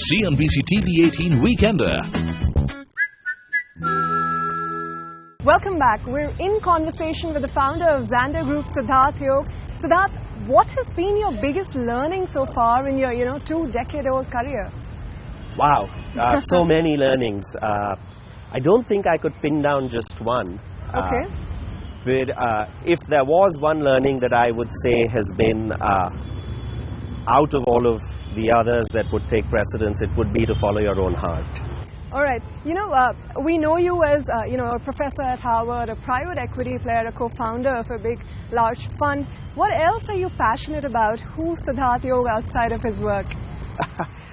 CNBC TV 18 Weekender. Welcome back. We're in conversation with the founder of Xander Group, Siddharth Yog. Siddharth, what has been your biggest learning so far in your, 2-decade-old career? Wow, so many learnings. I don't think I could pin down just one. Okay. But if there was one learning that I would say has been out of all of the others that would take precedence, it would be to follow your own heart. All right. We know you as, a professor at Harvard, a private equity player, a co-founder of a big, large fund. What else are you passionate about? Who's Siddharth Yog outside of his work?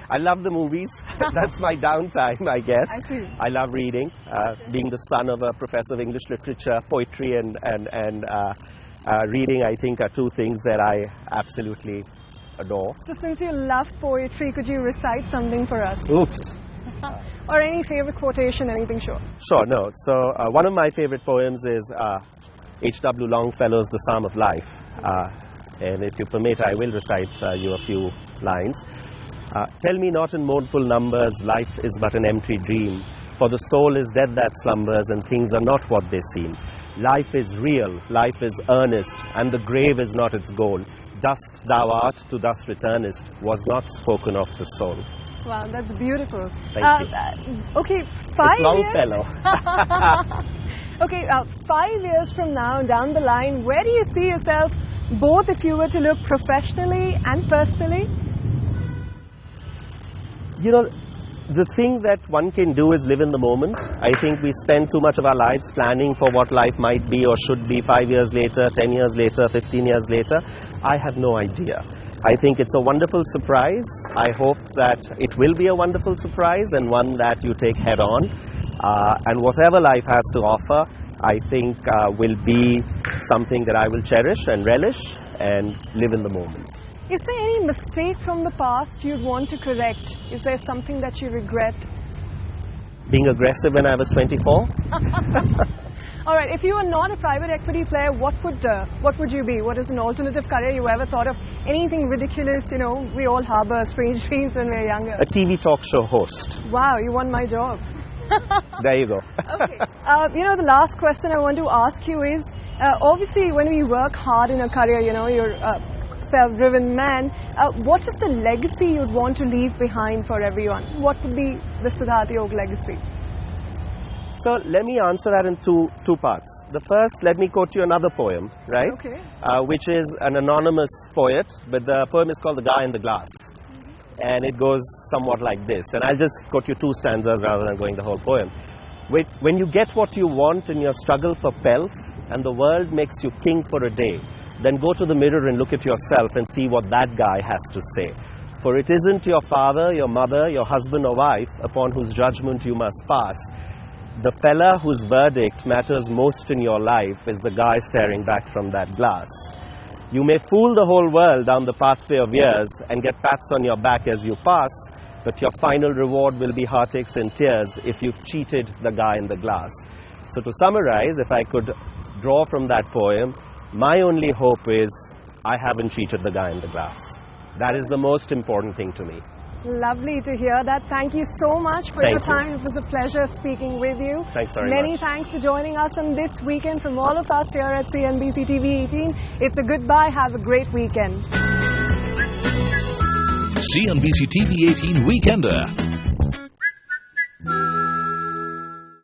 I love the movies. That's my downtime, I guess. I see. I love reading. Being the son of a professor of English literature, poetry and reading, I think, are two things that I absolutely adore. So since you love poetry, could you recite something for us? Oops. Or any favorite quotation, anything short? Sure, no. So one of my favorite poems is H.W. Longfellow's The Psalm of Life. And if you permit, I will recite you a few lines. Tell me not in mournful numbers, life is but an empty dream. For the soul is dead that slumbers, and things are not what they seem. Life is real, life is earnest, and the grave is not its goal. Dust thou art, to dust returnest, was not spoken of the soul. Wow, that's beautiful. Thank you. Okay, 5 it's Longfellow. Okay, 5 years from now, down the line, where do you see yourself, both if you were to look professionally and personally? The thing that one can do is live in the moment. I think we spend too much of our lives planning for what life might be or should be 5 years later, 10 years later, 15 years later. I have no idea. I think it's a wonderful surprise. I hope that it will be a wonderful surprise and one that you take head on. And whatever life has to offer, I think will be something that I will cherish and relish and live in the moment. Is there any mistake from the past you'd want to correct? Is there something that you regret? Being aggressive when I was 24? All right, if you were not a private equity player, what would you be? What is an alternative career you ever thought of? Anything ridiculous? We all harbor strange dreams when we're younger. A TV talk show host. Wow, you won my job. There you go. Okay. The last question I want to ask you is, obviously when we work hard in a career, you're a self-driven man, what is the legacy you'd want to leave behind for everyone? What would be the Siddharth Yog legacy? So let me answer that in two parts. The first, let me quote you another poem, right? Okay. Which is an anonymous poet, but the poem is called The Guy in the Glass. And it goes somewhat like this. And I'll just quote you 2 stanzas rather than going the whole poem. When you get what you want in your struggle for pelf, and the world makes you king for a day, then go to the mirror and look at yourself and see what that guy has to say. For it isn't your father, your mother, your husband or wife upon whose judgment you must pass. The fella whose verdict matters most in your life is the guy staring back from that glass. You may fool the whole world down the pathway of years and get pats on your back as you pass, but your final reward will be heartaches and tears if you've cheated the guy in the glass. So to summarize, if I could draw from that poem, my only hope is I haven't cheated the guy in the glass. That is the most important thing to me. Lovely to hear that. Thank you so much for your time. It was a pleasure speaking with you. Thanks very much. Many thanks for joining us on this weekend from all of us here at CNBC TV 18. It's a goodbye. Have a great weekend. CNBC TV 18 Weekender.